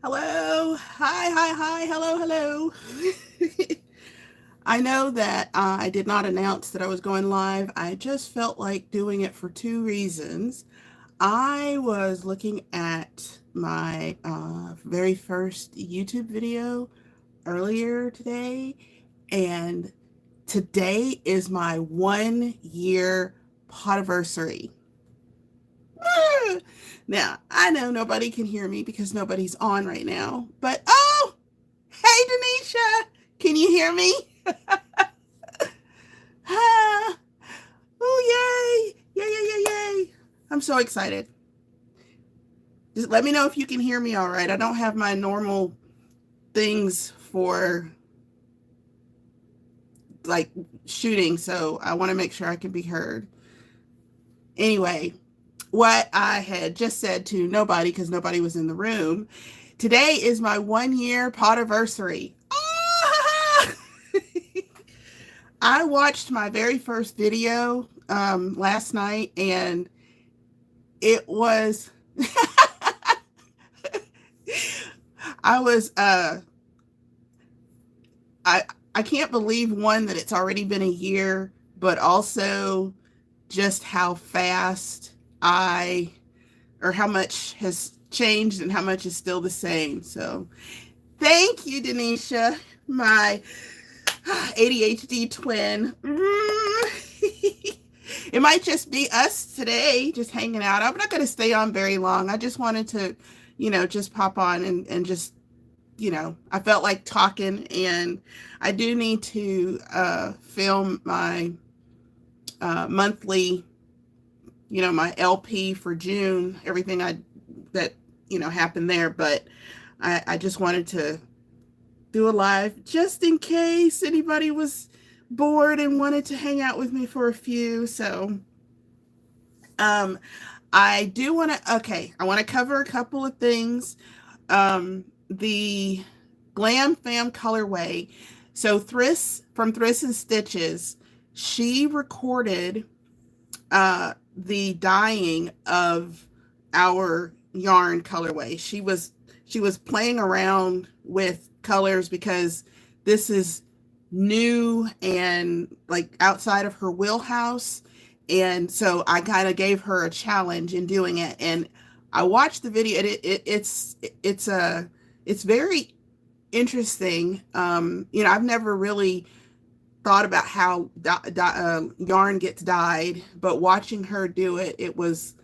Hello. Hi. Hello. I know that I did not announce that I was going live. I just felt like doing it for two reasons. I was looking at my very first YouTube video earlier today, and today is my 1 year podiversary. Now, I know nobody can hear me because nobody's on right now, but oh, hey, Denisha, can you hear me? Ah, oh, yay. I'm so excited. Just let me know if you can hear me all right. I don't have my normal things for like shooting, so I want to make sure I can be heard. Anyway, what I had just said to nobody because nobody was in the room. Today is my 1 year podiversary. Ah! I watched my very first video last night, and it was I was I I can't believe, one, that it's already been a year, but also just how fast I or how much has changed and how much is still the same. So thank you, Denisha, my ADHD twin. It might just be us today, just hanging out. I'm not going to stay on very long. I just wanted to, just pop on and just, I felt like talking, and I do need to film my monthly, my LP for June, everything that happened there. But I just wanted to do a live just in case anybody was bored and wanted to hang out with me for a few. So I do want to, okay, I want to cover a couple of things. The Glam Fam colorway. So from Thriss and Stitches, she recorded the dyeing of our yarn colorway. She was playing around with colors because this is new and like outside of her wheelhouse. And so I kind of gave her a challenge in doing it. And I watched the video. It's very interesting. I've never really thought about how yarn gets dyed, but watching her do it, it was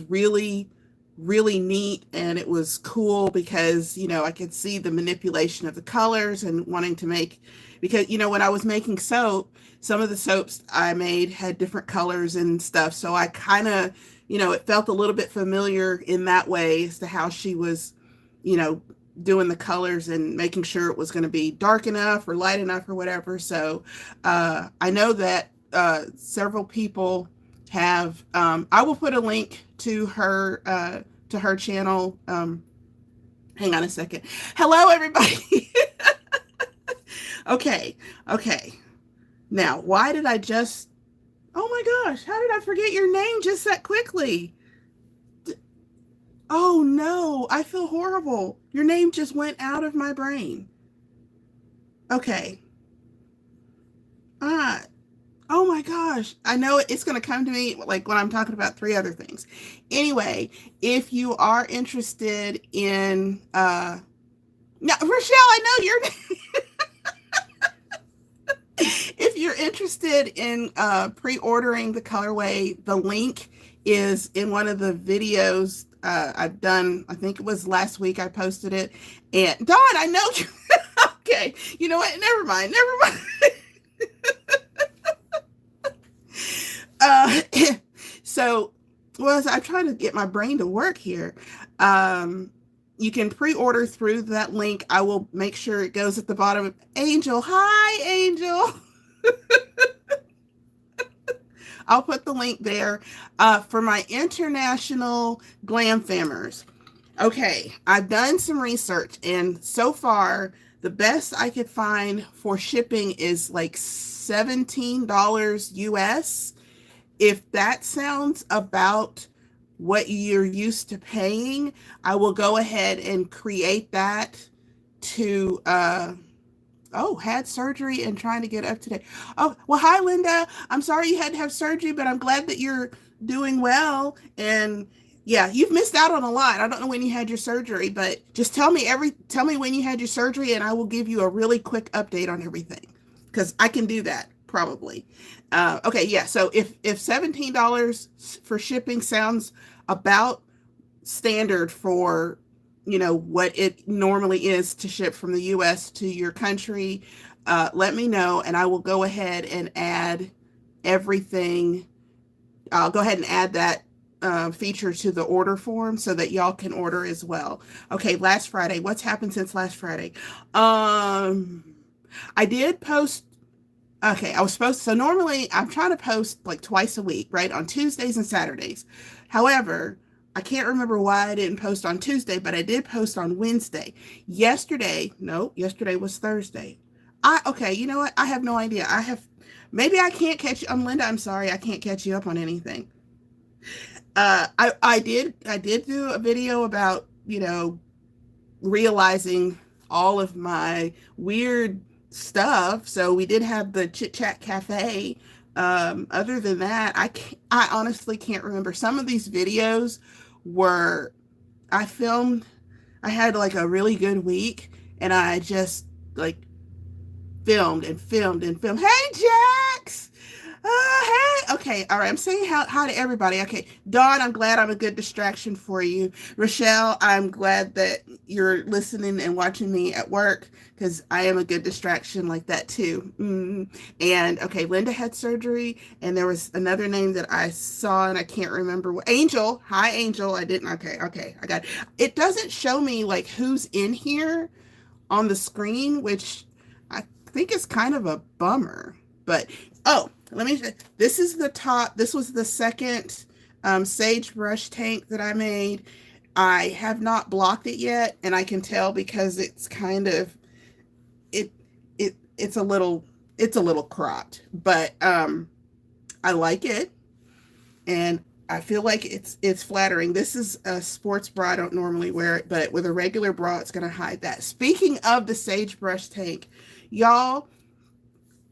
really neat, and it was cool because I could see the manipulation of the colors and wanting to make, because when I was making soap, some of the soaps I made had different colors and stuff, so I kind of it felt a little bit familiar in that way as to how she was doing the colors and making sure it was going to be dark enough or light enough or whatever. So I know that several people have, I will put a link to her channel. Hang on a second. Hello, everybody. Okay. Now, why did I just, oh my gosh, how did I forget your name just that quickly? Oh no, I feel horrible. Your name just went out of my brain. Okay. Ah, oh my gosh. I know it's going to come to me like when I'm talking about three other things. Anyway, if you are interested in now, Rochelle, I know your name. If you're interested in pre-ordering the colorway, the link is in one of the videos I've done. I think it was last week I posted it. And Dawn, I know you. Okay, you know what? Never mind. uh, so, well, I'm trying to get my brain to work here. You can pre-order through that link. I will make sure it goes at the bottom. Angel, hi, Angel. I'll put the link there for my international GlamFam-ers. Okay, I've done some research, and so far, the best I could find for shipping is like $17 US. If that sounds about what you're used to paying, I will go ahead and create that to oh, had surgery and trying to get up to date. Oh, well, hi, Linda. I'm sorry you had to have surgery, but I'm glad that you're doing well. And yeah, you've missed out on a lot. I don't know when you had your surgery, but just tell me when you had your surgery, and I will give you a really quick update on everything because I can do that probably. Okay, yeah. So if $17 for shipping sounds about standard for what it normally is to ship from the US to your country, let me know and I will go ahead and add everything. I'll go ahead and add that feature to the order form so that y'all can order as well. Okay, last Friday. What's happened since last Friday? I did post. Okay, I was supposed to, so normally I'm trying to post like twice a week, right? On Tuesdays and Saturdays. However, I can't remember why I didn't post on Tuesday, but I did post on Wednesday. Yesterday was Thursday. Okay, you know what? I have no idea. Maybe I can't catch you. Linda, I'm sorry. I can't catch you up on anything. I did do a video about, realizing all of my weird stuff. So we did have the Chit Chat Cafe. Other than that, I honestly can't remember. Some of these videos were I had like a really good week and I just like filmed and filmed and filmed. Hey, Jax! Hey! Okay, all right. I'm saying hi to everybody. Okay, Dawn, I'm glad I'm a good distraction for you. Rochelle, I'm glad that you're listening and watching me at work because I am a good distraction like that too. And okay, Linda had surgery, and there was another name that I saw and I can't remember. Angel. Hi, Angel. I didn't. Okay, I got it. It doesn't show me like who's in here on the screen, which I think is kind of a bummer. But oh, this is the top. This was the second sagebrush tank that I made. I have not blocked it yet, and I can tell because it's kind of it's a little cropped, but I like it, and I feel like it's flattering. This is a sports bra. I don't normally wear it, but with a regular bra, it's gonna hide that. Speaking of the sagebrush tank, y'all.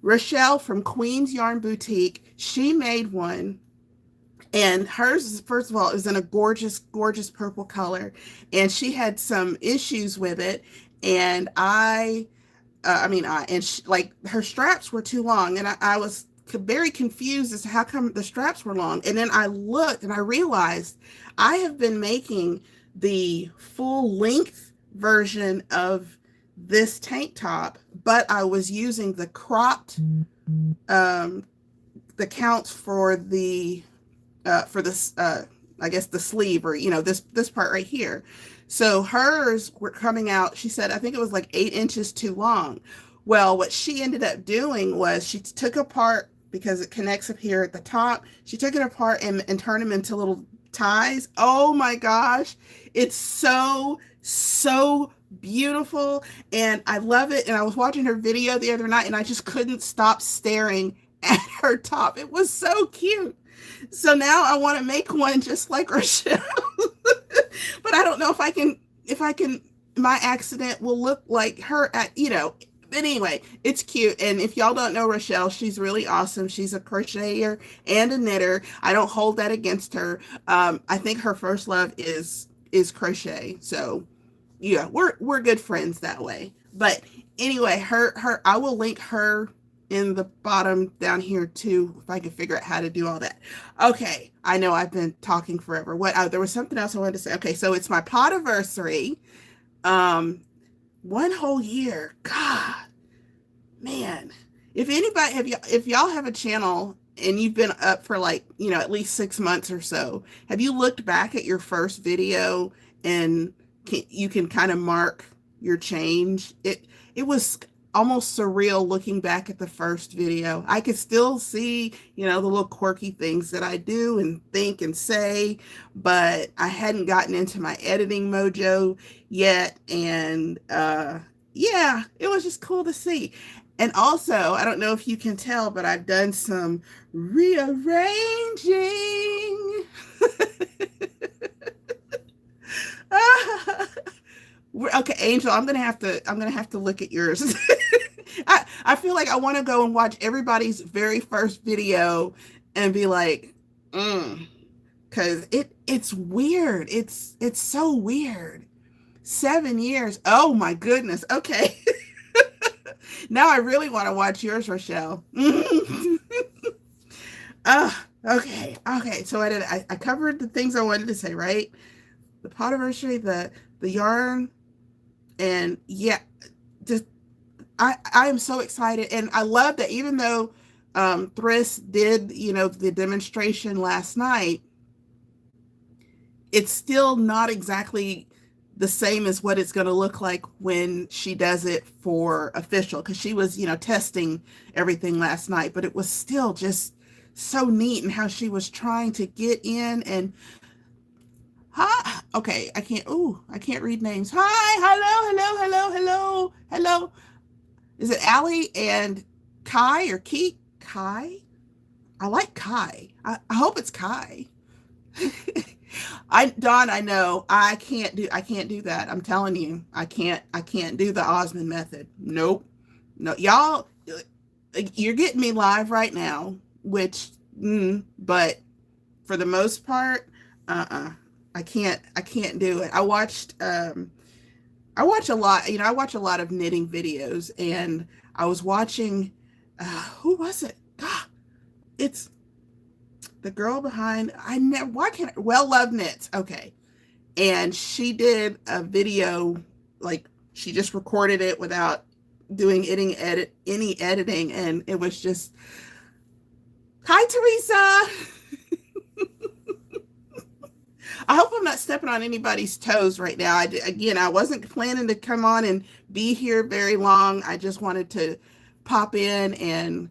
Rochelle from Queen's Yarn Boutique, she made one, and hers, first of all, is in a gorgeous, gorgeous purple color, and she had some issues with it, and like her straps were too long, and I was very confused as to how come the straps were long, and then I looked and I realized I have been making the full length version of this tank top, but I was using the cropped the counts for this I guess the sleeve, or this part right here. So hers were coming out, she said, I think it was like 8 inches too long. Well, what she ended up doing was she took apart, because it connects up here at the top, she took it apart and turned them into little ties. Oh my gosh, it's so beautiful, and I love it. And I was watching her video the other night and I just couldn't stop staring at her top. It was so cute. So now I want to make one just like Rochelle. But I don't know if I can my accident will look like her but anyway, it's cute. And if y'all don't know Rochelle, she's really awesome. She's a crocheter and a knitter. I don't hold that against her. I think her first love is crochet. So yeah, we're good friends that way. But anyway, her I will link her in the bottom down here too, if I can figure out how to do all that. Okay, I know I've been talking forever. There was something else I wanted to say. Okay, so it's my podiversary. 1 whole year. God, man. If y'all have a channel and you've been up for like, at least 6 months or so, have you looked back at your first video and you can kind of mark your change? It was almost surreal looking back at the first video. I could still see, the little quirky things that I do and think and say, but I hadn't gotten into my editing mojo yet. And yeah, it was just cool to see. And also, I don't know if you can tell, but I've done some rearranging. Okay, Angel, I'm gonna have to look at yours. I feel like I want to go and watch everybody's very first video and be like, because it's weird. It's so weird. 7 years. Oh my goodness. Okay. Now I really want to watch yours, Rochelle. Okay. Okay. So I covered the things I wanted to say, right? The podiversary, the yarn, and yeah, just I am so excited, and I love that even though Thriss did, the demonstration last night, it's still not exactly the same as what it's going to look like when she does it for official, because she was, testing everything last night, but it was still just so neat and how she was trying to get in and hi. Okay, I can't read names. Hi, hello. Is it Allie and Kai or Keek? Kai? I like Kai. I hope it's Kai. Dawn, I know I can't do that. I'm telling you, I can't do the Osmond method. Nope. No, y'all, you're getting me live right now, which, but for the most part, I can't do it. I watch a lot, I watch a lot of knitting videos, and I was watching, who was it? God, it's the girl behind, why can't Well Love Knits. Okay. And she did a video, like she just recorded it without doing any editing. And it was just, hi, Teresa. I hope I'm not stepping on anybody's toes right now. Again, I wasn't planning to come on and be here very long. I just wanted to pop in and,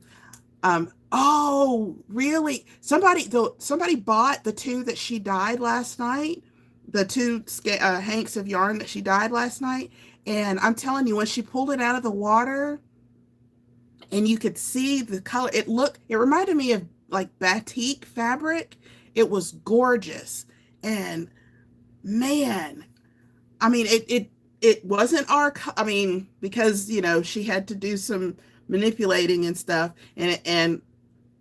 oh, really? Somebody bought the two that she dyed last night, the two hanks of yarn that she dyed last night. And I'm telling you, when she pulled it out of the water and you could see the color, it reminded me of like batik fabric. It was gorgeous. And man, I mean, it wasn't because, she had to do some manipulating and stuff, and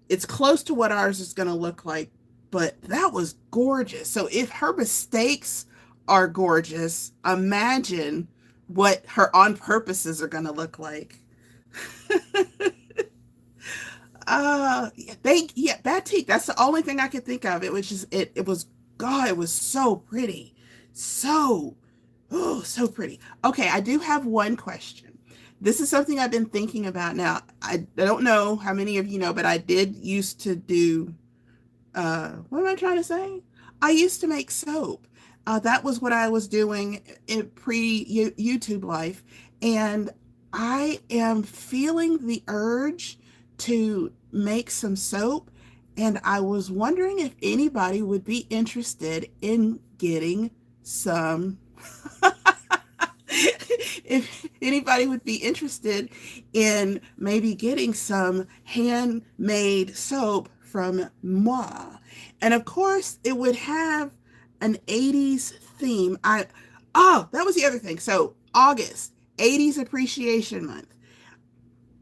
it's close to what ours is going to look like, but that was gorgeous. So if her mistakes are gorgeous, imagine what her on purposes are going to look like. Batik, that's the only thing I could think of. It was just, it was, God, it was so pretty. So pretty. Okay, I do have one question. This is something I've been thinking about. Now, I don't know how many of you know, but I did used to do, what am I trying to say? I used to make soap. That was what I was doing in pre-YouTube life. And I am feeling the urge to make some soap. And I was wondering if anybody would be interested in getting some if anybody would be interested in maybe getting some handmade soap from moi. And of course, it would have an 80s theme. That was the other thing. So August, 80s Appreciation Month.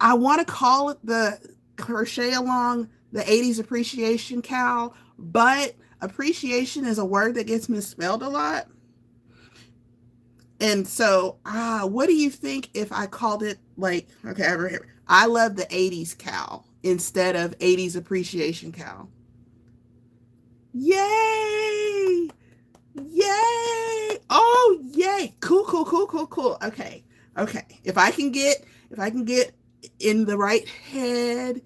I want to call it the Crochet Along the 80s Appreciation Cow, but appreciation is a word that gets misspelled a lot. And so, what do you think if I called it like, okay, over here, I love the 80s cow instead of 80s Appreciation Cow? Yay! Yay! Oh, yay! Cool. Okay. If I can get in the right head,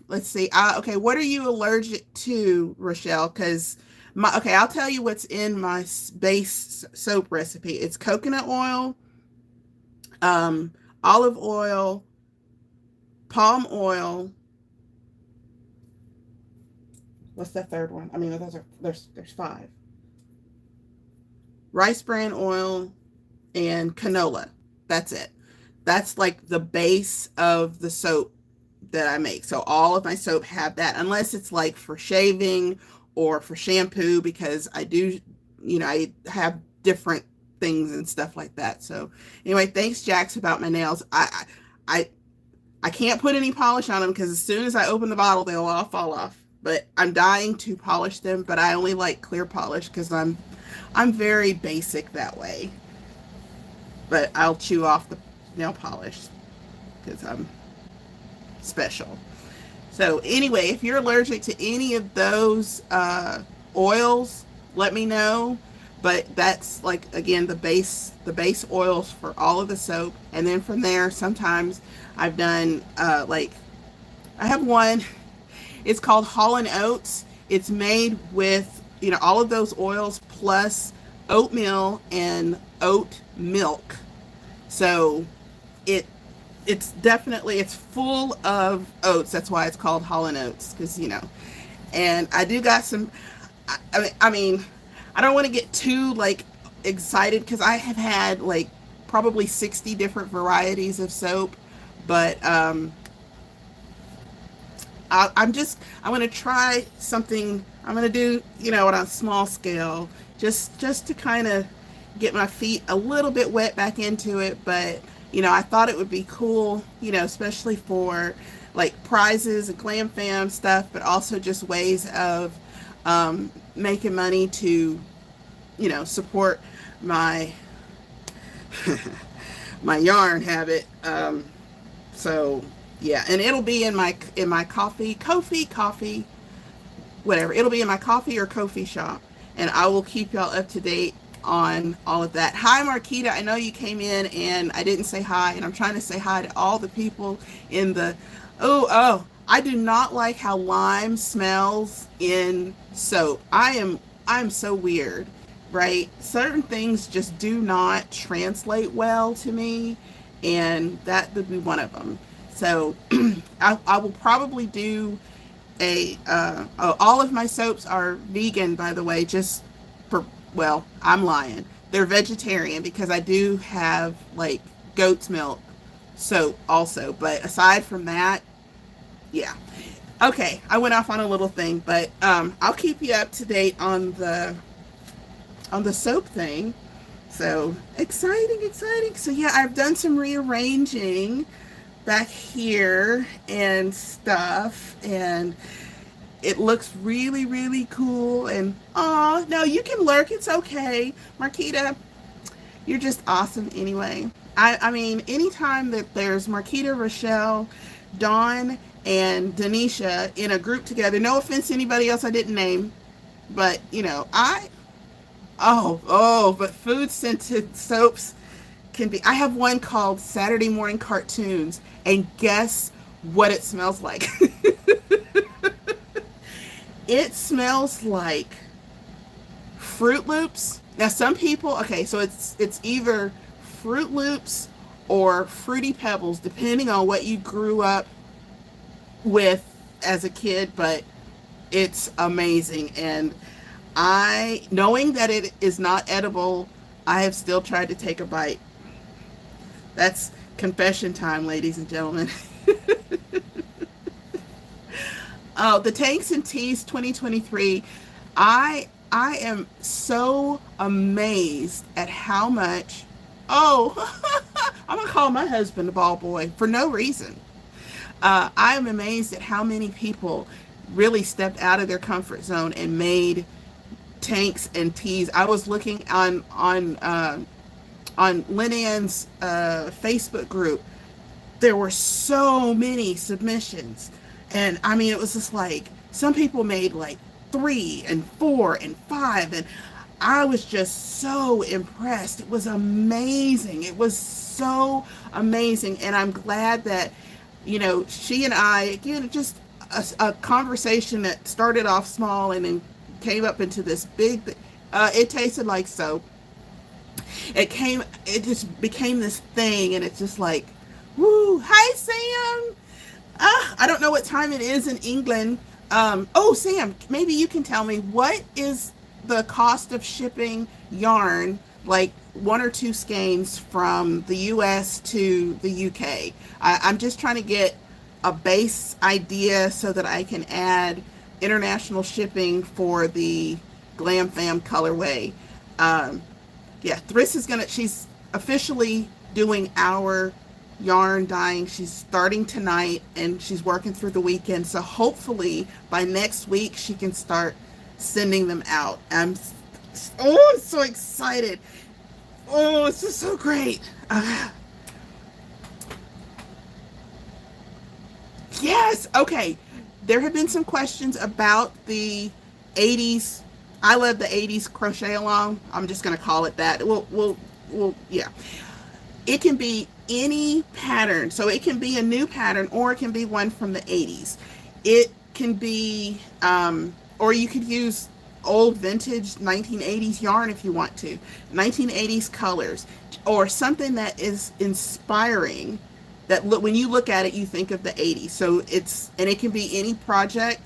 let's see. Okay, what are you allergic to, Rochelle? Because I'll tell you what's in my base soap recipe. It's coconut oil, olive oil, palm oil. What's the third one? I mean, there's 5. Rice bran oil and canola. That's it. that's like the base of the soap that I make. So all of my soap have that, unless it's like for shaving or for shampoo, because I do, I have different things and stuff like that. So anyway, thanks Jax about my nails. I I can't put any polish on them because as soon as I open the bottle, they'll all fall off. But I'm dying to polish them, but I only like clear polish because I'm very basic that way. But I'll chew off the nail polish because I'm special. So anyway, if you're allergic to any of those oils, let me know. But that's like, again, the base oils for all of the soap. And then from there, sometimes I've done like, I have one, it's called Hall & Oates. It's made with, all of those oils plus oatmeal and oat milk. So it's definitely, it's full of oats. That's why it's called Hall & Oates, because, and I do got some, I mean, I don't want to get too like excited because I have had like probably 60 different varieties of soap, but I'm going to try something. I'm going to do, on a small scale, just to kind of get my feet a little bit wet back into it. But, I thought it would be cool, especially for like prizes and GlamFam stuff, but also just ways of making money to, support my my yarn habit. So yeah, and it'll be in my coffee, whatever. It'll be in my coffee or Ko-fi shop, and I will keep y'all up to date on all of that. Hi, Marquita. I know you came in and I didn't say hi, and I'm trying to say hi to all the people in the. Oh, I do not like how lime smells in soap. I'm so weird, right? Certain things just do not translate well to me, and that would be one of them. So I will probably do all of my soaps are vegan, by the way, just for, well, I'm lying. They're vegetarian because I do have like goat's milk soap also. But aside from that, yeah. Okay, I went off on a little thing, but I'll keep you up to date on the soap thing. So exciting. So yeah, I've done some rearranging back here and stuff, and it looks really, really cool. And no, you can lurk, it's okay. Marquita, you're just awesome anyway. I mean, anytime that there's Marquita, Rochelle, Dawn, and Denisha in a group together, no offense to anybody else I didn't name, but but food scented soaps can be. I have one called Saturday Morning Cartoons, and guess what it smells like? It smells like Fruit Loops. Now some people, okay, so it's either Fruit Loops or Fruity Pebbles, depending on what you grew up with as a kid, but it's amazing. And knowing that it is not edible, I have still tried to take a bite. That's confession time, ladies and gentlemen. Oh, the Tanks and Teas 2023. I am so amazed at how much. Oh, I'm gonna call my husband a ball boy for no reason. I am amazed at how many people really stepped out of their comfort zone and made tanks and teas. I was looking on Lynn Ann's Facebook group. There were so many submissions, and I mean, it was just like some people made like 3 and 4 and 5, and I was just so impressed. It was amazing. It was so amazing, and I'm glad that she and I, again, just a conversation that started off small and then came up into this big. It tasted like soap. It just became this thing, and it's just like, woo! Hi, Sam. I don't know what time it is in England. Sam, maybe you can tell me, what is the cost of shipping yarn, like one or two skeins from the US to the UK. I'm just trying to get a base idea so that I can add international shipping for the Glam Fam colorway. Yeah, Thriss is gonna, she's officially doing our yarn dyeing. She's starting tonight and she's working through the weekend. So hopefully by next week she can start sending them out. I'm so excited. Oh, it's just so great. Yes. Okay. There have been some questions about the 80s. I love the 80s crochet along. I'm just going to call it that. Yeah. It can be any pattern. So it can be a new pattern or it can be one from the 80s. It can be, or you could use old vintage 1980s yarn if you want to. 1980s colors or something that is inspiring, that when you look at it, you think of the 80s. So and it can be any project.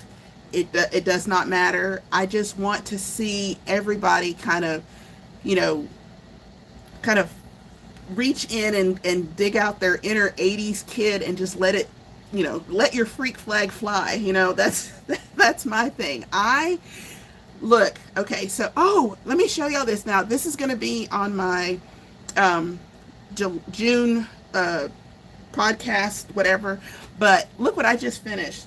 It does not matter. I just want to see everybody kind of reach in and dig out their inner 80s kid and just let it, let your freak flag fly. That's my thing. Look, okay, so, let me show y'all this now. This is going to be on my June podcast, whatever, but look what I just finished.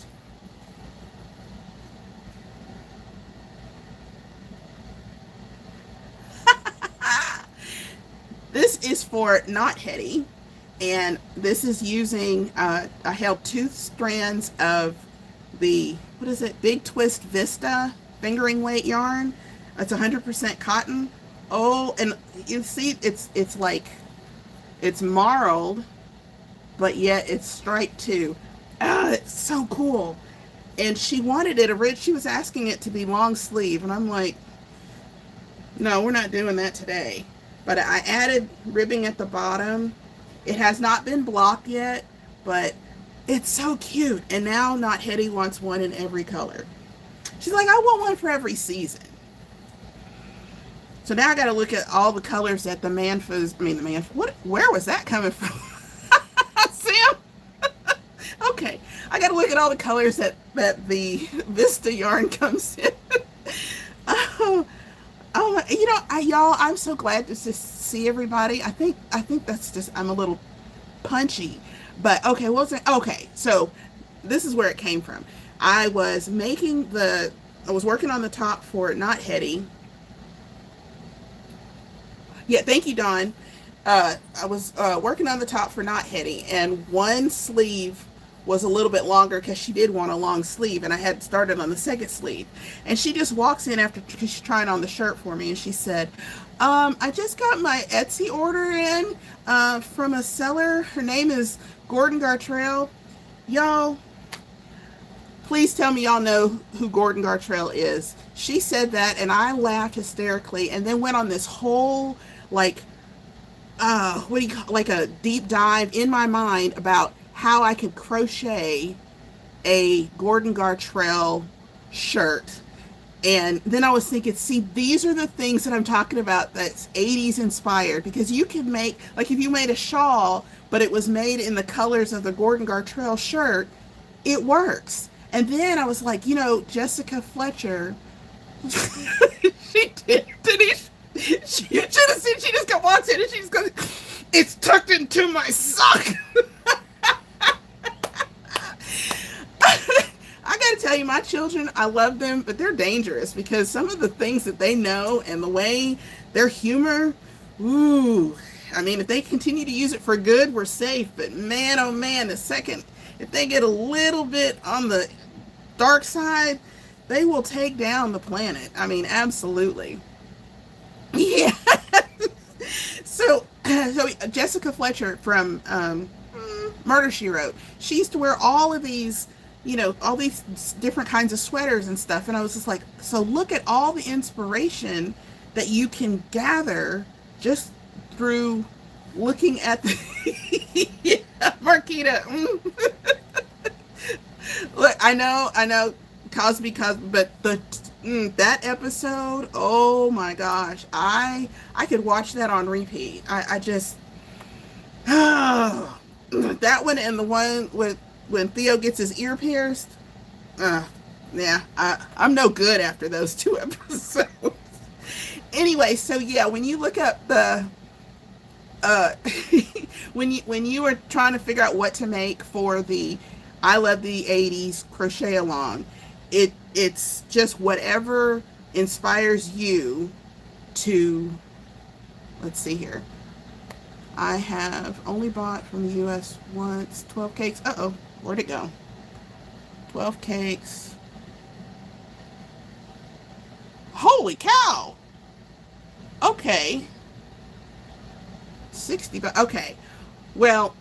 This is for Not Hetty, and this is using, I held 2 strands of the, what is it, Big Twist Vista fingering weight yarn. It's 100% cotton. Oh, and you see, it's like, it's marled, but yet it's striped too. It's so cool. And she wanted it, she was asking it to be long sleeve, and I'm like, no, we're not doing that today. But I added ribbing at the bottom. It has not been blocked yet, but it's so cute. And now Not Hetty wants one in every color. She's like, I want one for every season. So now I got to look at all the colors that where was that coming from? Sam? Okay. I got to look at all the colors that the Vista yarn comes in. Y'all, I'm so glad to see everybody. I think that's just, I'm a little punchy, but okay. Okay. So this is where it came from. I was working on the top for Not Hetty. Yeah. Thank you, Dawn. I was working on the top for Not Hetty, and one sleeve was a little bit longer because she did want a long sleeve, and I had started on the second sleeve. And she just walks in because she's trying on the shirt for me, and she said, I just got my Etsy order in from a seller. Her name is Gordon Gartrell. Y'all, please tell me y'all know who Gordon Gartrell is. She said that, and I laughed hysterically, and then went on this whole like a deep dive in my mind about how I could crochet a Gordon Gartrell shirt. And then I was thinking, see, these are the things that I'm talking about that's 80s inspired, because you could make, like if you made a shawl, but it was made in the colors of the Gordon Gartrell shirt, it works. And then I was like, Jessica Fletcher, she did it. You should have seen, she just walks in and she just goes, it's tucked into my sock. I gotta tell you, my children, I love them, but they're dangerous because some of the things that they know and the way their humor, if they continue to use it for good, we're safe. But man, oh man, the second, if they get a little bit on the dark side, they will take down the planet. Absolutely. Yeah. So Jessica Fletcher from Murder, She Wrote, she used to wear all of these, all these different kinds of sweaters and stuff. And I was just like, so look at all the inspiration that you can gather just through looking at the yeah, Marquita. Look, I know Cosby, but That episode, oh my gosh, I could watch that on repeat. I just that one and the one with when Theo gets his ear pierced. Uh, yeah, I'm no good after those two episodes. Anyway, so yeah, when you look up the uh, when you were trying to figure out what to make for the I love the 80s crochet along, it's just whatever inspires you to, let's see here. I have only bought from the US once 12 cakes. Uh-oh, where'd it go? 12 cakes. Holy cow. Okay. 60, okay. Well,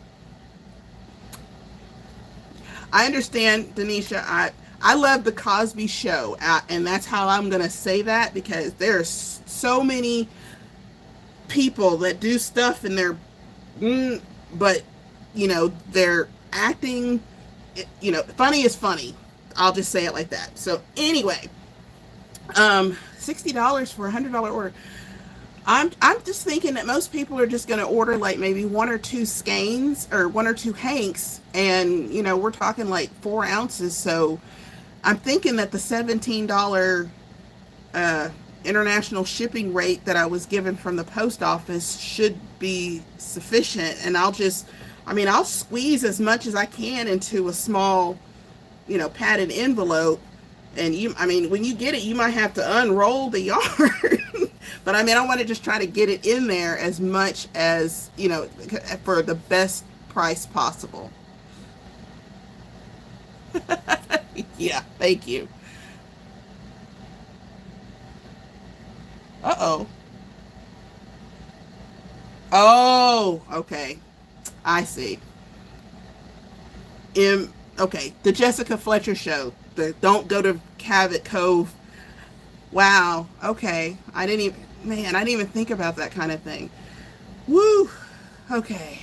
I understand, Denisha. I love the Cosby Show, and that's how I'm gonna say that, because there's so many people that do stuff and they're, but they're acting. Funny is funny. I'll just say it like that. So anyway, $60 for $100 order. I'm just thinking that most people are just going to order like maybe one or two skeins or one or two hanks, and we're talking like 4 ounces. So I'm thinking that the $17 international shipping rate that I was given from the post office should be sufficient, and I'll squeeze as much as I can into a small, padded envelope. And when you get it, you might have to unroll the yarn. But I want to just try to get it in there as much as, for the best price possible. Yeah, thank you. Uh-oh. Oh, okay. I see. Okay, the Jessica Fletcher show. The Don't Go to Cabot Cove. Wow. Okay. I didn't even think about that kind of thing. Woo. Okay.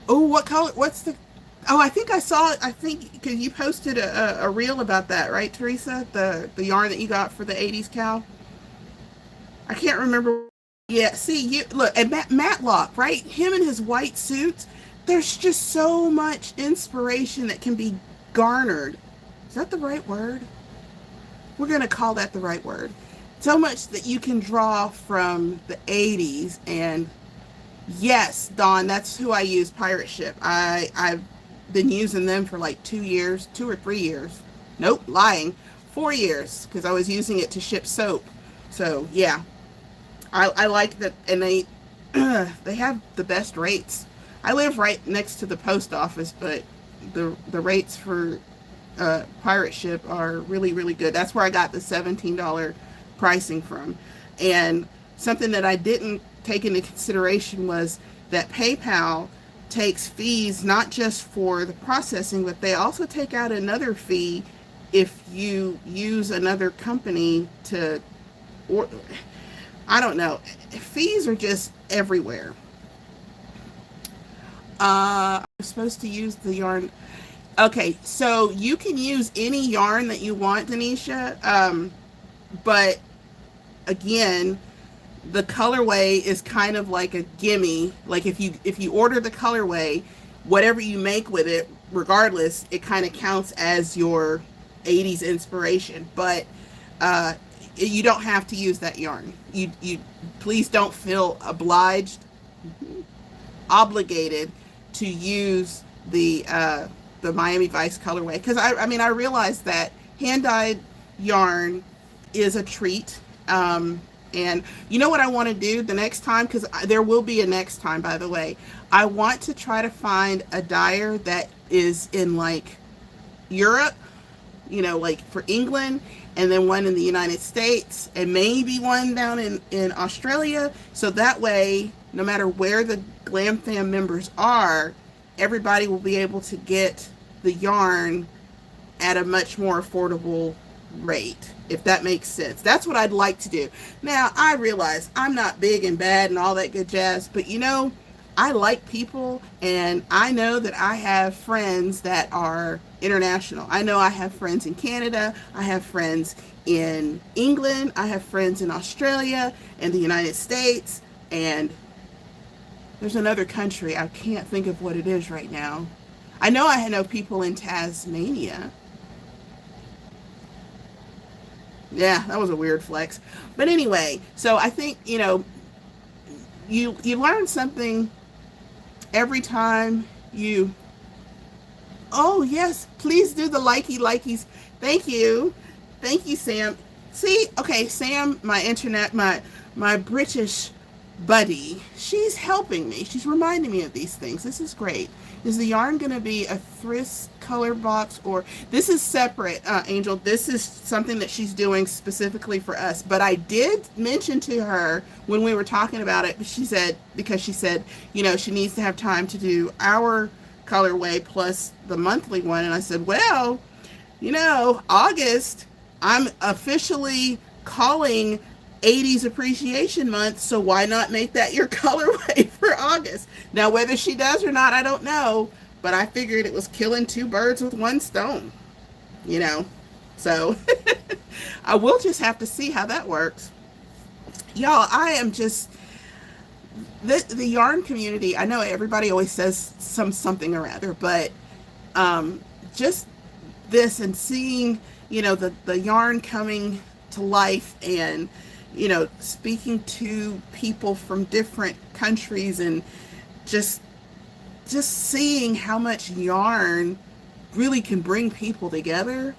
Oh, what color? What's the? Oh, I think I saw it. I think because you posted a reel about that, right, Teresa? The yarn that you got for the 80s cow. I can't remember. Yeah. See, you look at Matlock, right? Him and his white suits. There's just so much inspiration that can be garnered. Is that the right word? We're going to call that the right word. So much that you can draw from the 80s. And yes, Dawn, that's who I use, Pirate Ship. I've been using them for like 2 years, 2 or 3 years. Nope, lying. 4 years, because I was using it to ship soap. So yeah, I like that. And they they have the best rates. I live right next to the post office, but the rates for Pirate Ship are really, really good. That's where I got the $17 pricing from. And something that I didn't take into consideration was that PayPal takes fees not just for the processing, but they also take out another fee if you use another company to, or I don't know. Fees are just everywhere. I'm supposed to use the yarn. Okay, so you can use any yarn that you want, Denisha. But again, the colorway is kind of like a gimme. Like if you order the colorway, whatever you make with it, regardless, it kind of counts as your 80s inspiration. But you don't have to use that yarn. You please don't feel obligated to use the Miami Vice colorway, because I realized that hand-dyed yarn is a treat. And you know what I want to do the next time, because there will be a next time, by the way. I want to try to find a dyer that is in like Europe, like for England, and then one in the United States, and maybe one down in Australia. So that way, no matter where the GlamFam members are, everybody will be able to get the yarn at a much more affordable rate, if that makes sense. That's what I'd like to do. Now, I realize I'm not big and bad and all that good jazz, but I like people, and I know that I have friends that are international. I know I have friends in Canada, I have friends in England, I have friends in Australia and the United States, and there's another country. I can't think of what it is right now. I know I know people in Tasmania. Yeah, that was a weird flex. But anyway, so I think, you learn something every time you. Oh, yes, please do the likies. Thank you. Thank you, Sam. See, okay, Sam, my British buddy, she's helping me. She's reminding me of these things. This is great. Is the yarn going to be a Thriss color box, or this is separate, Angel? This is something that she's doing specifically for us. But I did mention to her when we were talking about it, because she said, she needs to have time to do our colorway plus the monthly one. And I said, well, August, I'm officially calling 80s Appreciation Month, so why not make that your colorway for August? Now, whether she does or not, I don't know, but I figured it was killing two birds with one stone, So I will just have to see how that works. Y'all, I am just, the yarn community, I know everybody always says something or other, but just this and seeing, the yarn coming to life, and speaking to people from different countries, and just seeing how much yarn really can bring people together.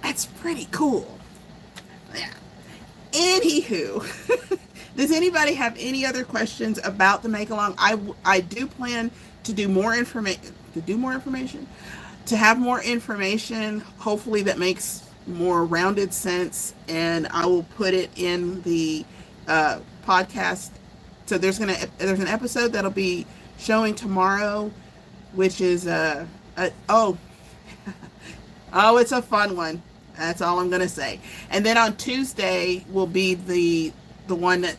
That's pretty cool. Yeah. Anywho, does anybody have any other questions about the make along? I do plan to do more information, to have more information, hopefully that makes more rounded sense, and I will put it in the podcast. So there's an episode that'll be showing tomorrow, which is oh it's a fun one. That's all I'm gonna say. And then on Tuesday will be the one that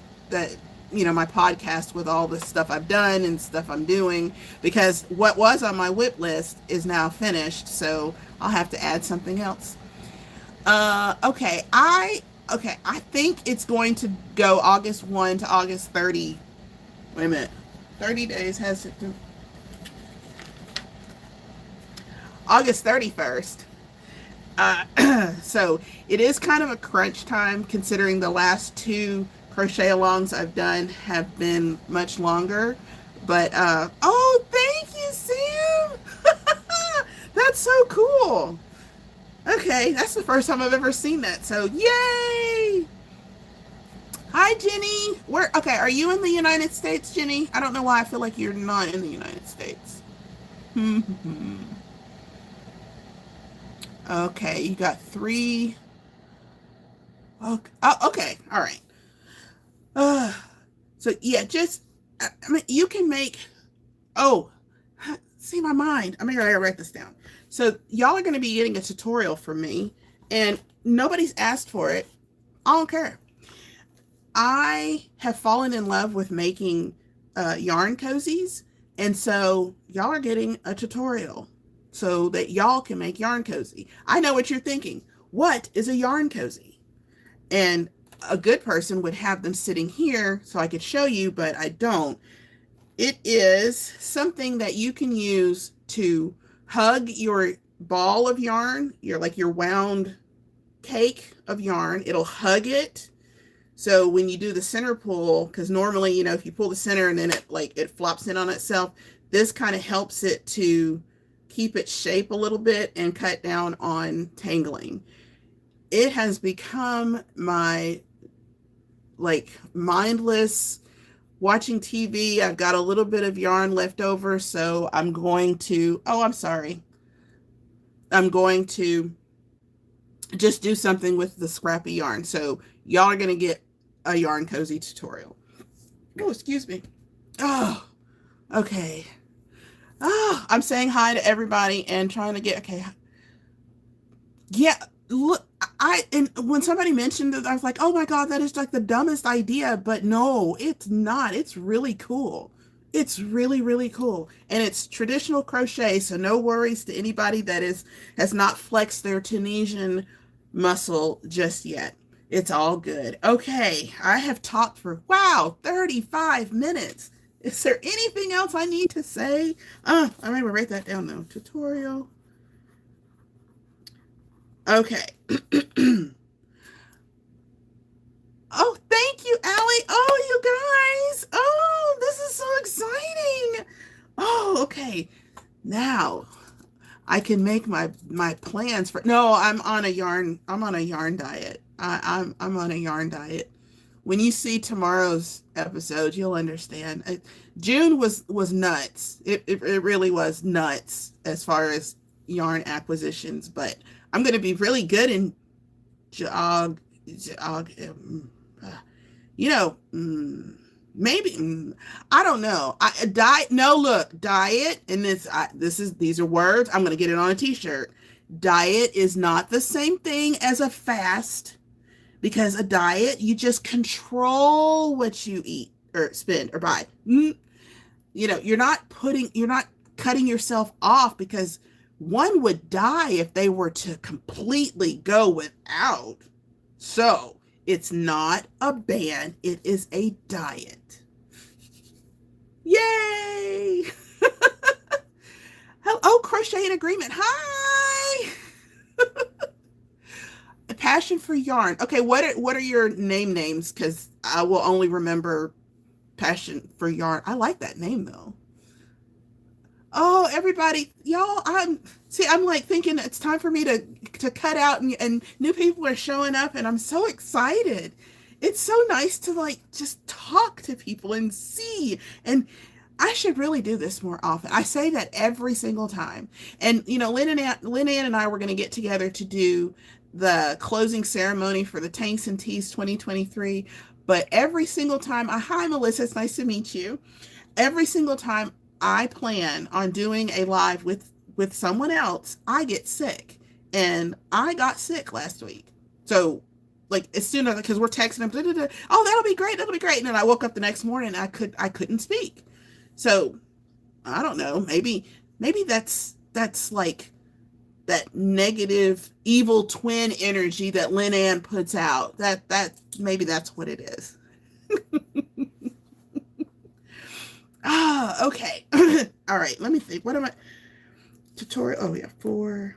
my podcast with all the stuff I've done and stuff I'm doing, because what was on my whip list is now finished, so I'll have to add something else. Okay, I think it's going to go August 1 to August 30. Wait a minute. 30 days has it to August 31st. So it is kind of a crunch time, considering the last two crochet alongs I've done have been much longer. But oh, thank you, Sam. That's so cool. Okay, that's the first time I've ever seen that, so yay! Hi, Jenny. Are you in the United States, Jenny? I don't know why I feel like you're not in the United States. Okay, you got 3. Okay, okay, all right. So yeah, you can make, see my mind. I'm gonna write this down. So y'all are going to be getting a tutorial from me, and nobody's asked for it. I don't care. I have fallen in love with making yarn cozies, and so y'all are getting a tutorial so that y'all can make yarn cozy. I know what you're thinking. What is a yarn cozy? And a good person would have them sitting here so I could show you, but I don't. It is something that you can use to hug your ball of yarn, your wound cake of yarn. It'll hug it. So when you do the center pull, because normally, if you pull the center and then it flops in on itself, this kind of helps it to keep its shape a little bit and cut down on tangling. It has become my mindless watching TV. I've got a little bit of yarn left over, so I'm going to, I'm going to just do something with the scrappy yarn. So y'all are going to get a yarn cozy tutorial. Oh, excuse me. Oh, okay. Oh, I'm saying hi to everybody and trying to get, okay. Yeah, look, and when somebody mentioned it, I was like, oh my God, that is like the dumbest idea, but no, it's not. It's really cool. It's really, really cool. And it's traditional crochet, so no worries to anybody that has not flexed their Tunisian muscle just yet. It's all good. Okay, I have talked for, wow, 35 minutes. Is there anything else I need to say? I'm going to write that down though. Tutorial. Okay. Oh, thank you, Allie. Oh, you guys. Oh, this is so exciting. Oh, okay. Now I can make my plans for. No, I'm on a yarn diet. I'm on a yarn diet. When you see tomorrow's episode, you'll understand. June was nuts. It really was nuts as far as yarn acquisitions. But I'm going to be really good in jog. You know, maybe I don't know. I diet. No, look, diet, and these are words. I'm gonna get it on a T-shirt. Diet is not the same thing as a fast, because a diet, you just control what you eat or spend or buy. You know, you're not cutting yourself off, because one would die if they were to completely go without. So it's not a ban, it is a diet. Yay! Oh, Crochet in Agreement. Hi! A passion for yarn. Okay, what are your names? Because I will only remember Passion for Yarn. I like that name though. Oh, everybody, y'all, I'm like thinking it's time for me to cut out, and new people are showing up, and I'm so excited. It's so nice to like just talk to people and see, and I should really do this more often. I say that every single time. And you know, Lynn Ann and I were going to get together to do the closing ceremony for the Tanks and Tees 2023, but every single time, hi Melissa, it's nice to meet you. Every single time I plan on doing a live with someone else, I get sick. And I got sick last week. So like as soon as, because we're texting them, oh, that'll be great. And then I woke up the next morning and I couldn't speak. So I don't know, maybe that's like that negative evil twin energy that Lynn Ann puts out. That maybe that's what it is. Okay. All right, let me think. What am I? Tutorial. Oh, yeah, 4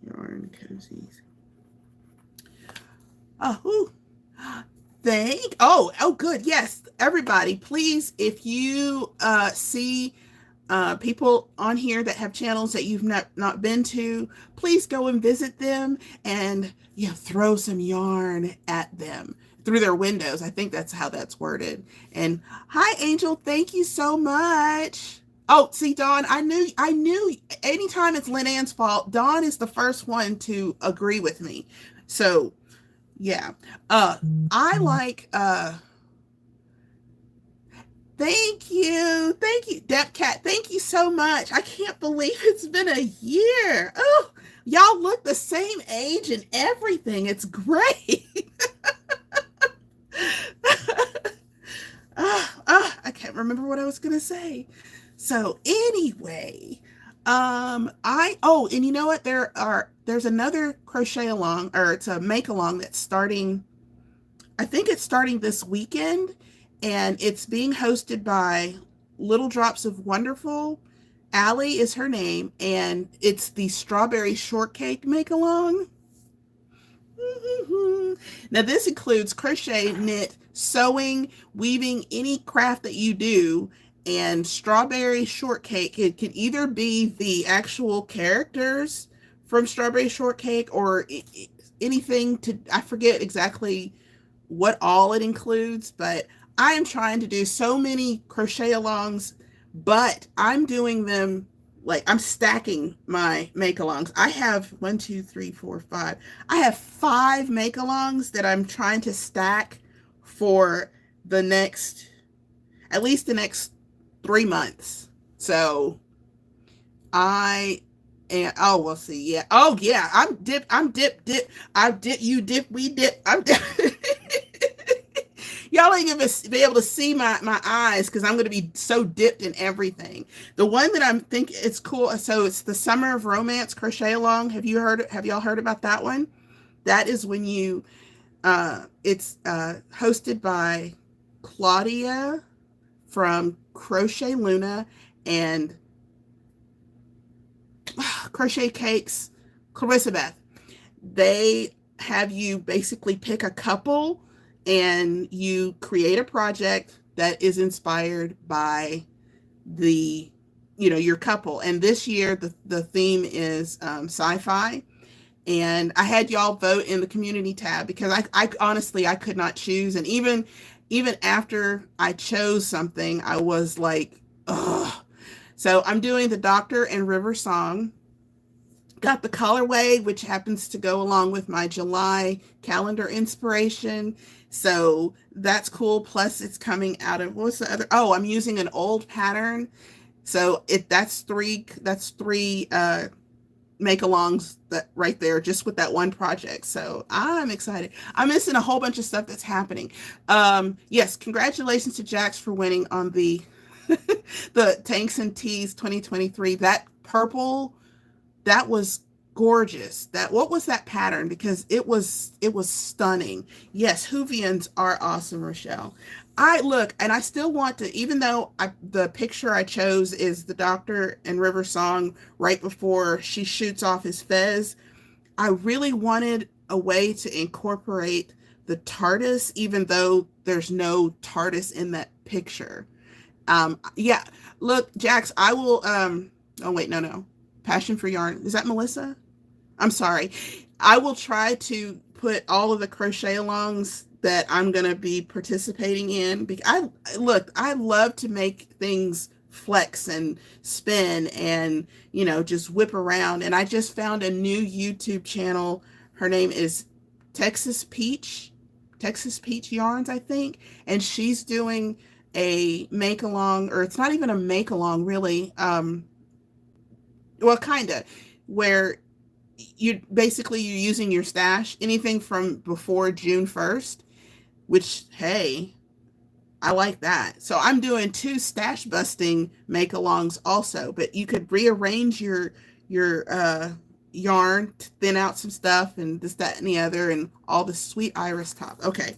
yarn cozies. Oh, good. Yes, everybody, please, if you see people on here that have channels that you've not been to, please go and visit them and throw some yarn at them through their windows. I think that's how that's worded. And hi, Angel. Thank you so much. Oh, see, Dawn, I knew anytime it's Lynn Ann's fault, Dawn is the first one to agree with me. So, yeah. I like, thank you, Depcat. Thank you so much. I can't believe it's been a year. Oh, y'all look the same age and everything. It's great. I can't remember what I was gonna say. So anyway, and you know what? There's another crochet along, or it's a make along that's starting. I think it's starting this weekend, and it's being hosted by Little Drops of Wonderful. Allie is her name, and it's the strawberry shortcake make along. Now this includes crochet, knit, sewing, weaving, any craft that you do. And strawberry shortcake, it could either be the actual characters from Strawberry Shortcake or anything I forget exactly what all it includes, but I am trying to do so many crochet alongs, but I'm doing them like I'm stacking my make-alongs. I have 1, 2, 3, 4, 5. I have 5 make-alongs that I'm trying to stack for at least the next 3 months. So we'll see. Yeah. Oh yeah. I'm dip. I dip. You dip. We dip. I'm dip. y'all ain't gonna be able to see my eyes because I'm gonna be so dipped in everything. The one that I'm thinking it's cool. So it's the Summer of Romance crochet along. Have y'all heard about that one? That is when you it's hosted by Claudia from Crochet Luna and Crochet Cakes, Clarissa Beth. They have you basically pick a couple and you create a project that is inspired by the, your couple. And this year the theme is sci-fi. And I had y'all vote in the community tab because I honestly, I could not choose. And even after I chose something, I was like, ugh. So I'm doing the Doctor and River song. Got the colorway, which happens to go along with my July calendar inspiration. So that's cool. Plus it's coming out of, what's the other? Oh, I'm using an old pattern. So that's three make-alongs that right there just with that one project. So I'm excited. I'm missing a whole bunch of stuff that's happening. Yes, congratulations to Jax for winning on the the Tanks and Tees 2023. That purple, that was gorgeous. What was that pattern? Because it was stunning. Yes, Hoovians are awesome, Rochelle. I still want to, even though the picture I chose is the Doctor and River song right before she shoots off his fez. I really wanted a way to incorporate the TARDIS, even though there's no TARDIS in that picture. Yeah, look, Jax, I will, oh wait, no. Passion for Yarn. Is that Melissa? I'm sorry. I will try to put all of the crochet alongs that I'm going to be participating in. I love to make things flex and spin and, just whip around. And I just found a new YouTube channel. Her name is Texas Peach Yarns, I think. And she's doing a make along, or it's not even a make along really. Well, kind of, where you're using your stash, anything from before June 1st, which, hey, I like that. So I'm doing 2 stash busting make-alongs also, but you could rearrange your yarn to thin out some stuff and this, that, and the other, and all the sweet iris top. Okay.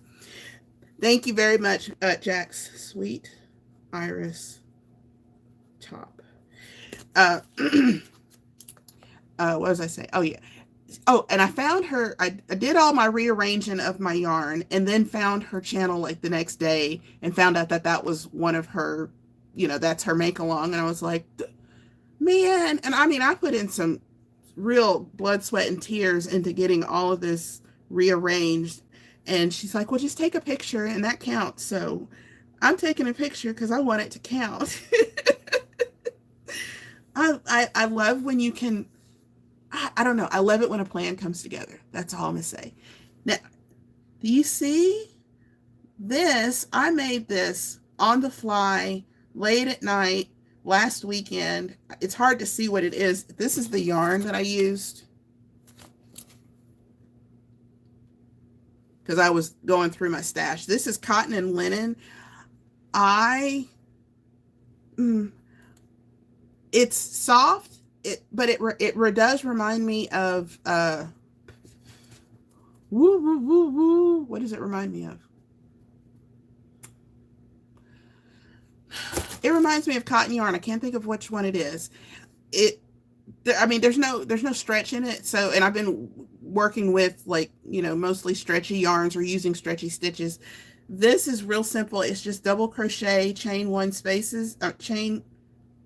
Thank you very much, Jax. Sweet iris top. What was I saying? Oh, yeah. Oh, and I found her, I did all my rearranging of my yarn and then found her channel like the next day and found out that was one of her, that's her make along. And I was like, man. And I mean, I put in some real blood, sweat, and tears into getting all of this rearranged. And she's like, well, just take a picture and that counts. So I'm taking a picture because I want it to count. I love when you can, I don't know. I love it when a plan comes together. That's all I'm going to say. Now, do you see this? I made this on the fly, late at night, last weekend. It's hard to see what it is. This is the yarn that I used because I was going through my stash. This is cotton and linen. It's soft. But it does remind me of what does it remind me of? It reminds me of cotton yarn. I can't think of which one it is. I mean, there's no stretch in it. So, and I've been working with mostly stretchy yarns or using stretchy stitches. This is real simple. It's just double crochet, chain 1 spaces,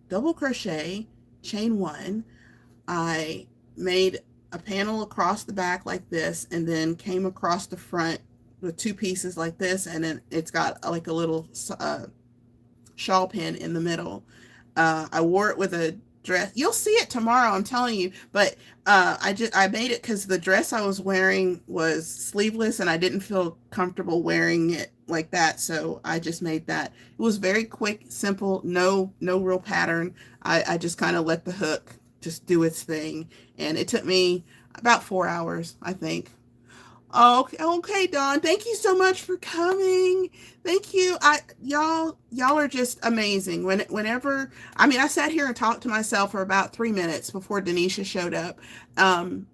double crochet, chain 1. I made a panel across the back like this and then came across the front with 2 pieces like this, and then it's got like a little shawl pin in the middle. I wore it with a dress. You'll see it tomorrow, I'm telling you, but I made it because the dress I was wearing was sleeveless and I didn't feel comfortable wearing it like that, so I just made that. It was very quick, simple, no real pattern. I just kind of let the hook just do its thing, and it took me about 4 hours, I think. Okay, okay, Dawn. Thank you so much for coming. Thank you. Y'all are just amazing. Whenever I mean, I sat here and talked to myself for about 3 minutes before Denisha showed up.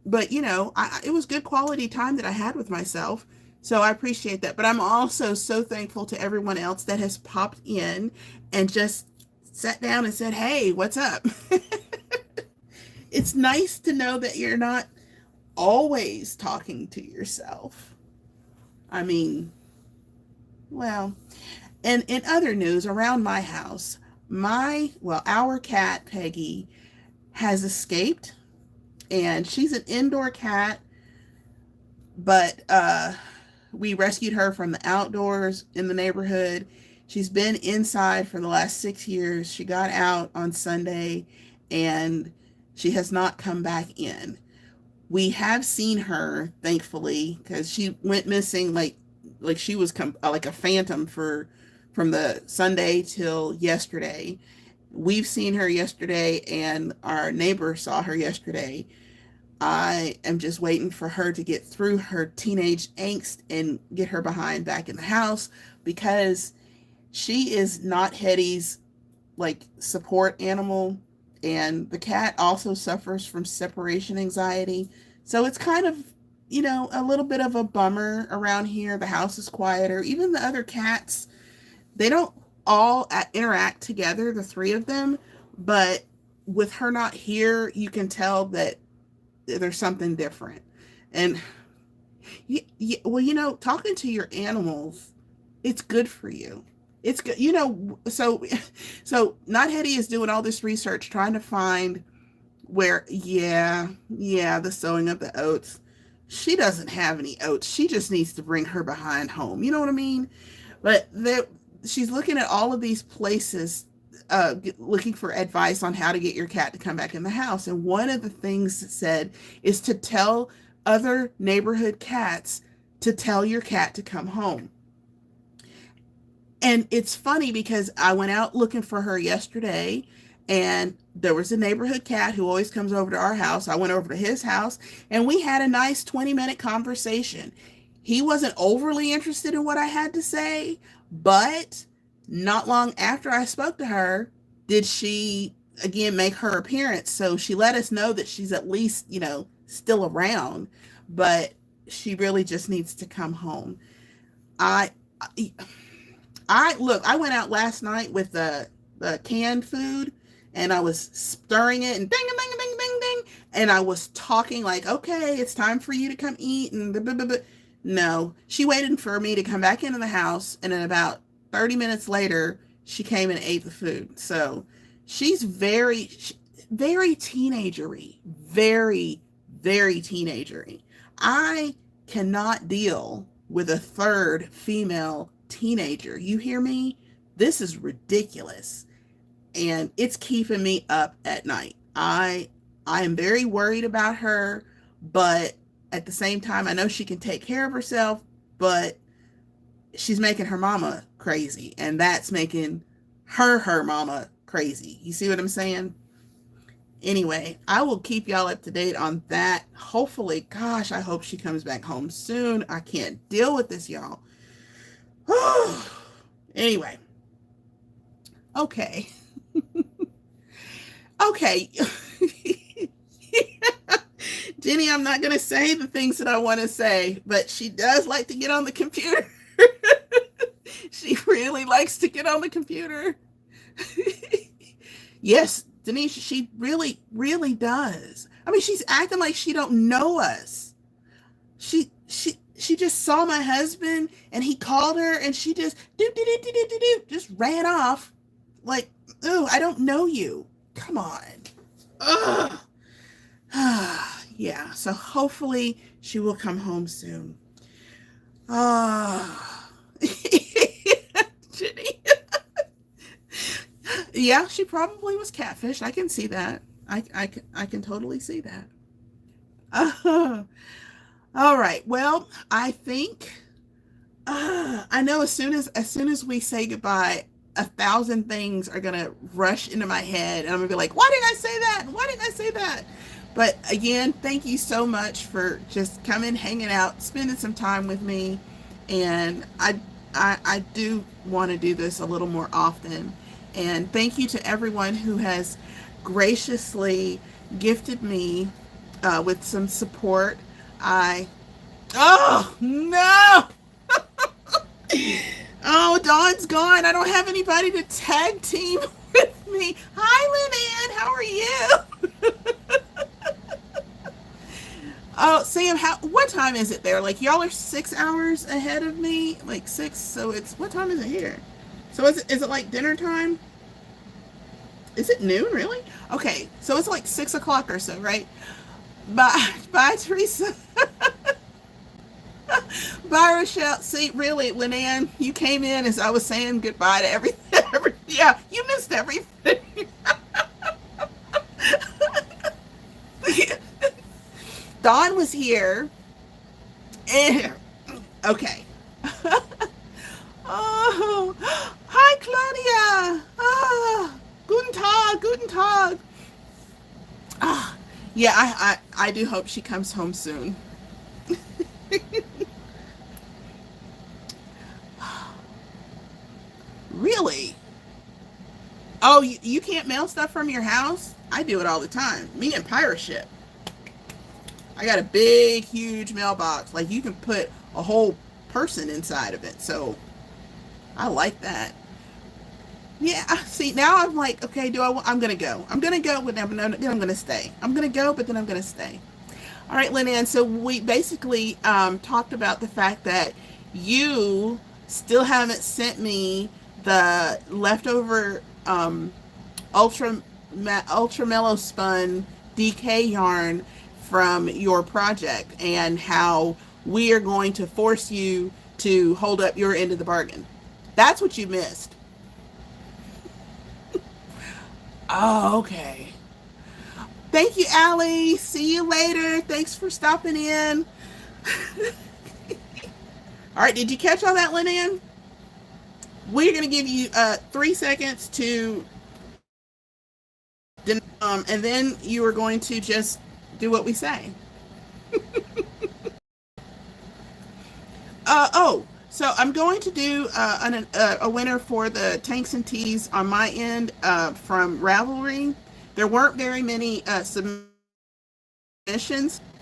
But you know, it was good quality time that I had with myself. So I appreciate that. But I'm also so thankful to everyone else that has popped in and just sat down and said, "Hey, what's up?" It's nice to know that you're not always talking to yourself. I mean, well, and in other news around my house, our cat, Peggy, has escaped, and she's an indoor cat, but we rescued her from the outdoors in the neighborhood. She's been inside for the last 6 years. She got out on Sunday, and she has not come back in. We have seen her, thankfully, because she went missing like she was like a phantom from the Sunday till yesterday. We've seen her yesterday, and our neighbor saw her yesterday. I am just waiting for her to get through her teenage angst and get her behind back in the house, because she is not Hetty's like support animal, and the cat also suffers from separation anxiety. So it's kind of, a little bit of a bummer around here. The house is quieter. Even the other cats, they don't all interact together, the three of them, but with her not here, you can tell that there's something different. And well, talking to your animals, it's good for you. It's good, so Not Hetty is doing all this research trying to find where, the sowing of the oats. She doesn't have any oats. She just needs to bring her behind home. You know what I mean? But she's looking at all of these places, looking for advice on how to get your cat to come back in the house. And one of the things it said is to tell other neighborhood cats to tell your cat to come home. And it's funny because I went out looking for her yesterday, and there was a neighborhood cat who always comes over to our house. I went over to his house, and we had a nice 20-minute conversation. He wasn't overly interested in what I had to say, but not long after I spoke to her, did she again make her appearance. So she let us know that she's at least, still around, but she really just needs to come home. I look, I went out last night with the canned food, and I was stirring it and ding, ding, ding, ding, ding, ding. And I was talking like, okay, it's time for you to come eat. And blah, blah, blah, blah. No, she waited for me to come back into the house. And then about 30 minutes later, she came and ate the food. So she's very, very teenagery, very, very teenagery. I cannot deal with a third female teenager. You hear me? This is ridiculous. And it's keeping me up at night. I am very worried about her, but at the same time, I know she can take care of herself, but she's making her mama crazy, and that's making her mama crazy. You see what I'm saying? Anyway, I will keep y'all up to date on that. Hopefully, gosh, I hope she comes back home soon. I can't deal with this, y'all. Anyway. Okay. Okay. Jenny, I'm not going to say the things that I want to say, but she does like to get on the computer. She really likes to get on the computer. Yes, Denise, she really, really does. I mean, she's acting like she don't know us. She just saw my husband, and he called her, and she just just ran off like, oh, I don't know you. Come on. Ugh. Yeah, so hopefully she will come home soon. Jenny. Yeah, she probably was catfish. I can see that. I can totally see that. All right. Well, I think I know as soon as we say goodbye, 1,000 things are gonna rush into my head, and I'm gonna be like, why did I say that? Why did I say that? But again, thank you so much for just coming, hanging out, spending some time with me. And I do want to do this a little more often. And thank you to everyone who has graciously gifted me with some support. Oh no! Oh, Dawn's gone. I don't have anybody to tag team with me. Hi, Lynn Ann. How are you? Oh, Sam, what time is it there? Like, y'all are 6 hours ahead of me? Like 6, so what time is it here? So is it like dinner time? Is it noon, really? Okay, so it's like 6 o'clock or so, right? Bye, Teresa. Bye, Rochelle. See, really, Linnann, you came in as I was saying goodbye to everything. Yeah, you missed everything. Dawn was here. And, okay. Oh, hi, Claudia. Ah, guten Tag, guten Tag. Ah, yeah, I do hope she comes home soon. Really? Oh, you can't mail stuff from your house? I do it all the time. Me and Pirate Ship. I got a big, huge mailbox. Like, you can put a whole person inside of it. So, I like that. Yeah, see, now I'm like, okay, I'm going to go. I'm going to go, but then I'm going to stay. I'm going to go, but then I'm going to stay. All right, Lynn, so we basically talked about the fact that you still haven't sent me the leftover ultra mellow spun DK yarn from your project, and how we are going to force you to hold up your end of the bargain. That's what you missed. Oh, okay. Thank you, Allie. See you later. Thanks for stopping in. All right, did you catch all that, Lynn? We're going to give you 3 seconds to, and then you are going to just do what we say. So I'm going to do a winner for the tanks and tees on my end from Ravelry. There weren't very many submissions,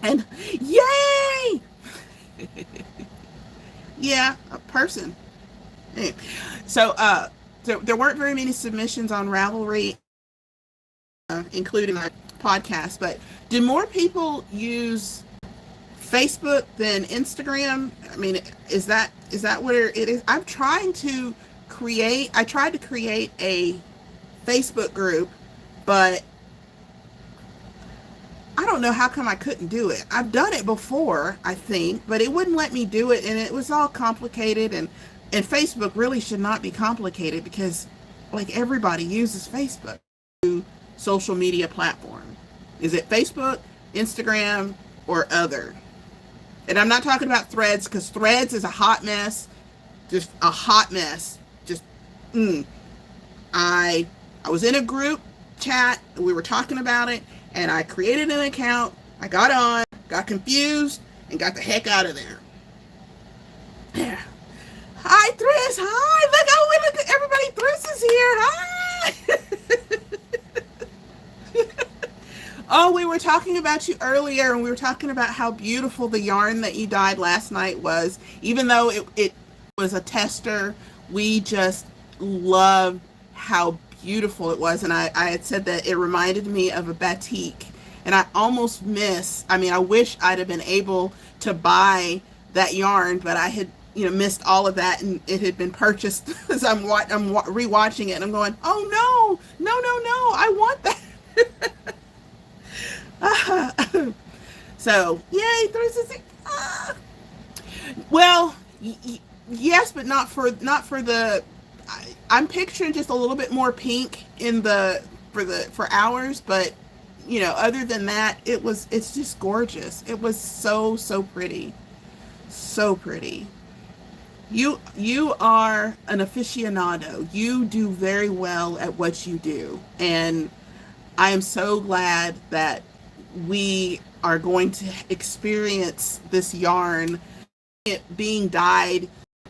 and yay! Yeah, a person. Anyway, so there weren't very many submissions on Ravelry, including my podcast. But do more people use Facebook than Instagram? I mean, is that where it is? I tried to create a Facebook group, but I don't know how come I couldn't do it. I've done it before, I think, but it wouldn't let me do it, and it was all complicated, and Facebook really should not be complicated, because like everybody uses Facebook. Social media platform. Is it Facebook, Instagram, or other? And I'm not talking about Threads, because Threads is a hot mess. Just a hot mess. Just, I was in a group chat, we were talking about it, and I created an account, I got on, got confused, and got the heck out of there. Hi, Thriss. Hi. Look, everybody. Thriss is here. Hi. Oh, we were talking about you earlier, and we were talking about how beautiful the yarn that you dyed last night was. Even though it was a tester, we just loved how beautiful it was. And I had said that it reminded me of a batik. And I almost I wish I'd have been able to buy that yarn, but I had missed all of that, and it had been purchased. As I'm rewatching it, and I'm going, oh no, I want that. So yay, well, yes, but not for the. I'm picturing just a little bit more pink in for ours, but other than that, it's just gorgeous. It was so pretty, so pretty. You are an aficionado. You do very well at what you do, and I am so glad that we are going to experience this yarn. It being dyed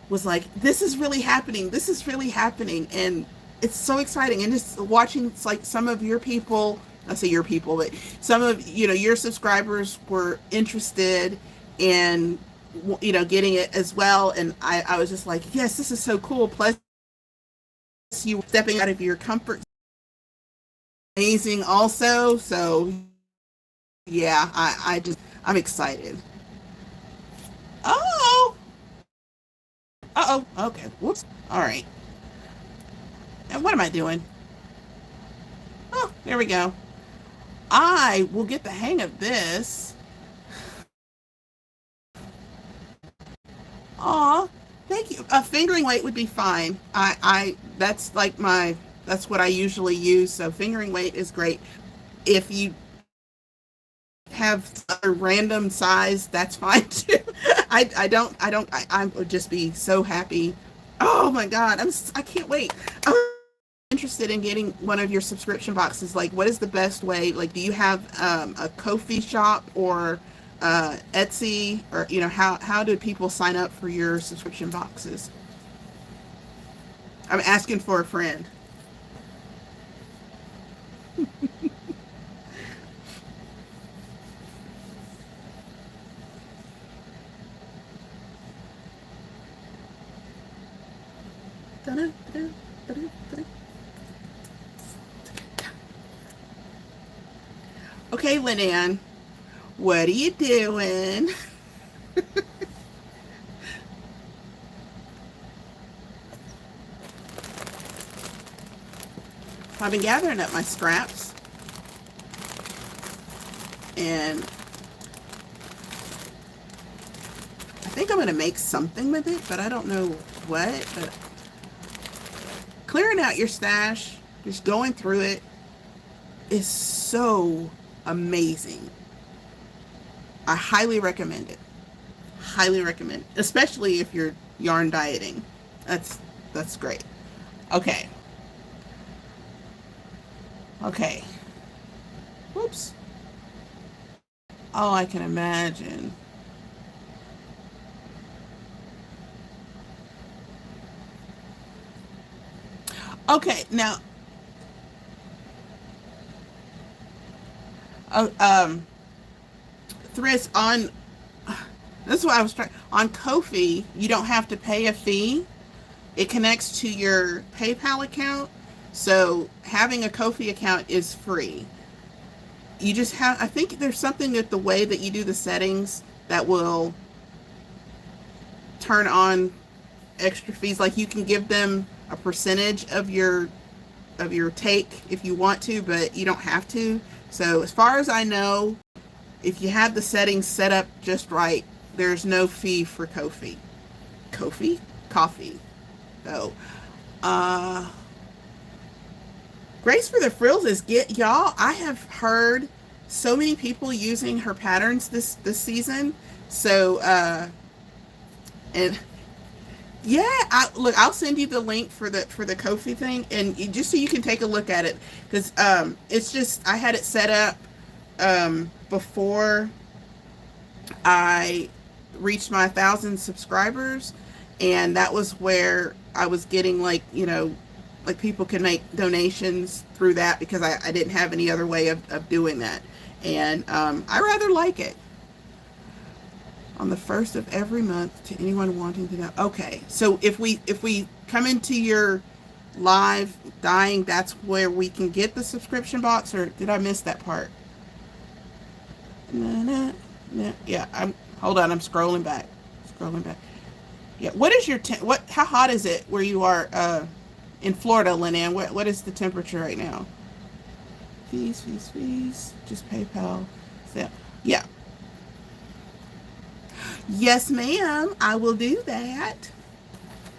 was like, this is really happening. This is really happening. And it's so exciting. And just watching, it's like some of your people, I say your people, but some of, your subscribers were interested in, getting it as well. And I was just like, yes, this is so cool. Plus you stepping out of your comfort. Amazing also. So yeah, I'm excited. Oh, okay. Whoops. All right. And what am I doing? Oh, there we go. I will get the hang of this. Aw, thank you. A fingering weight would be fine. That's like that's what I usually use. So fingering weight is great. If you have a random size, that's fine too. I would just be so happy. Oh my God, I can't wait. I'm interested in getting one of your subscription boxes. Like, what is the best way? Like, do you have a Ko-fi shop or Etsy, or how do people sign up for your subscription boxes? I'm asking for a friend. Okay, Lynn, what are you doing? I've been gathering up my scraps, and I think I'm going to make something with it, but I don't know what. But clearing out your stash, just going through it, is so amazing. I highly recommend it. Highly recommend it, especially if you're yarn dieting. That's great. Okay. Okay. Whoops. Oh, I can imagine. Okay, now, Thriss, on, this is what I was trying, on Ko-fi, you don't have to pay a fee. It connects to your PayPal account, so having a Ko-fi account is free. You just have, I think there's something with the way that you do the settings that will turn on extra fees. Like, you can give them a percentage of your take if you want to, but you don't have to. So as far as I know, if you have the settings set up just right, there's no fee for Ko-fi. Ko-fi? Coffee. So, Grace for the Frills is y'all, I have heard so many people using her patterns this season. So, and yeah, I'll send you the link for the Ko-fi thing, and just so you can take a look at it, because it's just, I had it set up before I reached my 1,000 subscribers, and that was where I was getting, like, like, people can make donations through that, because I didn't have any other way of doing that, and I rather like it. On the 1st of every month, to anyone wanting to know. Okay, so if we come into your live dying, that's where we can get the subscription box, or did I miss that part? Yeah, hold on, I'm scrolling back. Yeah, what is your how hot is it where you are in Florida, Lynn? What is the temperature right now? Fees, just PayPal. So, yeah. Yes, ma'am, I will do that.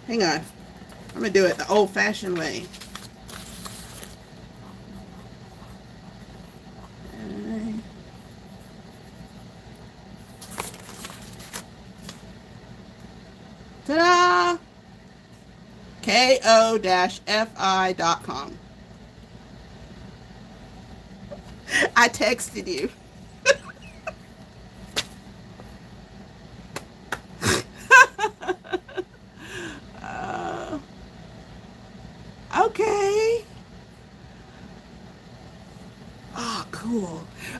Hang on. I'm going to do it the old-fashioned way. Ta-da! ko-fi.com. I texted you.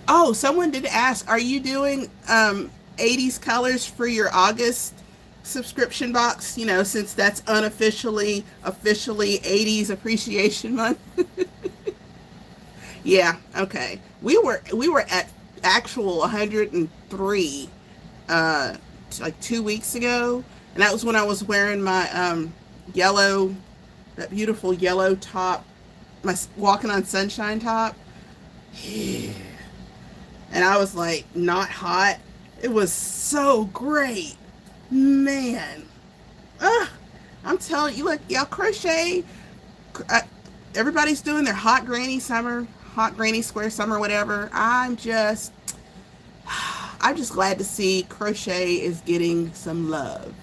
Oh, someone did ask, are you doing 80s colors for your August subscription box? You know, since that's unofficially officially 80s appreciation month. Yeah, okay. We were at actual 103 like 2 weeks ago, and that was when I was wearing my yellow, that beautiful yellow top, my walking on sunshine top. Yeah. And I was like not hot. It was so great. Man. Ugh, I'm telling you, look, y'all crochet. Uh, Everybody's doing their hot granny summer, hot granny square summer, whatever. I'm just glad to see crochet is getting some love.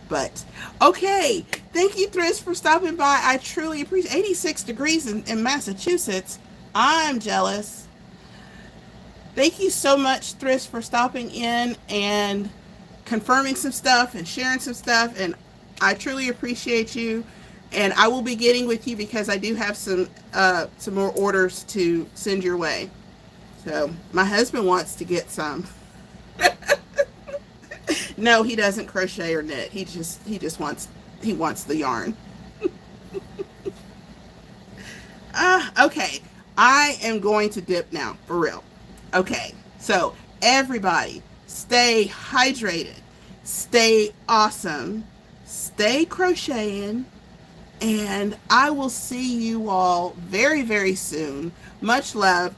But okay, thank you, Thriz, for stopping by. I truly appreciate 86 degrees in Massachusetts. I'm jealous. Thank you so much, Thriz, for stopping in and confirming some stuff and sharing some stuff. And I truly appreciate you. And I will be getting with you because I do have some more orders to send your way. So my husband wants to get some. No, he doesn't crochet or knit. He just wants the yarn. Okay. I am going to dip now, for real. Okay. So everybody, stay hydrated, stay awesome, stay crocheting, and I will see you all very, very soon. Much love.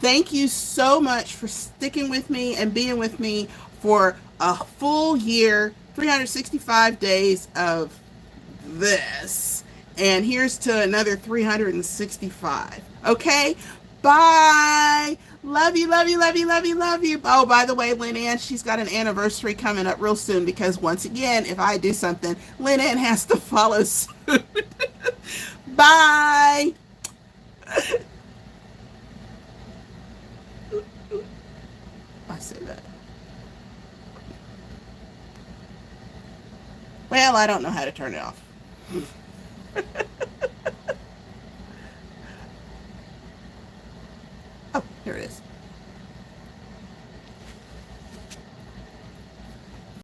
Thank you so much for sticking with me and being with me for a full year, 365 days of this. And here's to another 365. Okay? Bye. Love you, love you, love you, love you, love you. Oh, by the way, Lynn Ann, she's got an anniversary coming up real soon because once again, if I do something, Lynn Ann has to follow suit. Bye. I say that. Well, I don't know how to turn it off. Oh, here it is.